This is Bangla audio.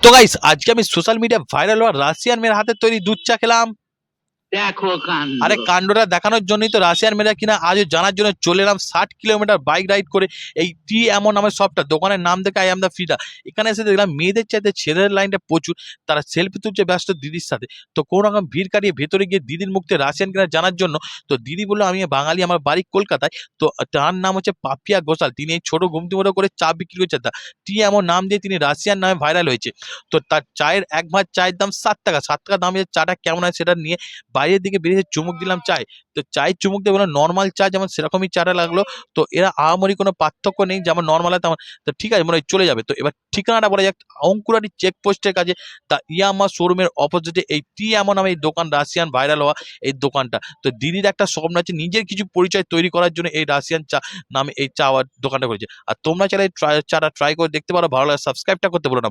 তো গাইস আজকে আমি সোশ্যাল মিডিয়া ভাইরাল হওয়া রাশিয়ান মেয়ের হাতে তৈরি দুধ চা খেলাম। দেখো কাণ্ড। আরে কাণ্ডটা দেখানোর জন্যই তো রাশিয়ান মেয়েরা কিনা আজও জানার জন্য চলে এলাম 60 কিলোমিটার বাইক রাইড করে এই টি এমন নামের শপটা। দোকানের নাম দেখে আই এম দা ফিডা। এখানে এসে দেখলাম মেয়েদের চাইতে ছেলেদের লাইনটা প্রচুর। তারা সেলফি তুলছে ব্যস্ত দিদির সাথে। তো কোনো রকম ভিড় কাটিয়ে ভেতরে গিয়ে দিদির মুখ থেকে রাশিয়ান কিনা জানার জন্য। তো দিদি বললো আমি বাঙালি, আমার বাড়ি কলকাতায়। তো তার নাম হচ্ছে পাপিয়া ঘোষাল। তিনি এই ছোট ঘুমটি মতো করে চা বিক্রি করছে। তা টি এমন নাম দিয়ে তিনি রাশিয়ান নামে ভাইরাল হয়েছে। তো তার চায়ের এক ভাঁজ চায়ের দাম 7 টাকা। 7 টাকা দামের চাটা কেমন হয় সেটা নিয়ে বাইরের দিকে বেরিয়ে চুমুক দিলাম চায়। তো চায়ের চুমুক দিয়ে বললাম নর্মাল চা যেমন সেরকমই চাটা লাগলো। তো এরা আহামরি কোনো পার্থক্য নেই, যেমন নর্মাল হয় তেমন। তো ঠিক আছে মনে হয় চলে যাবে। তো এবার ঠিকানাটা বলা যাক, অঙ্কুরাটি চেকপোস্টের কাছে দ্য ইয়ামা শোরুমের অপোজিটে এই টি এমন নামে এই দোকান, রাশিয়ান ভাইরাল হওয়া এই দোকানটা। তো দিদির একটা স্বপ্ন আছে নিজের কিছু পরিচয় তৈরি করার জন্য এই রাশিয়ান চা নামে এই চা দোকানটা করেছে। আর তোমরা চাইলে চাটা ট্রাই করে দেখতে পারো, ভালো লাগে সাবস্ক্রাইবটা করতে বলো না।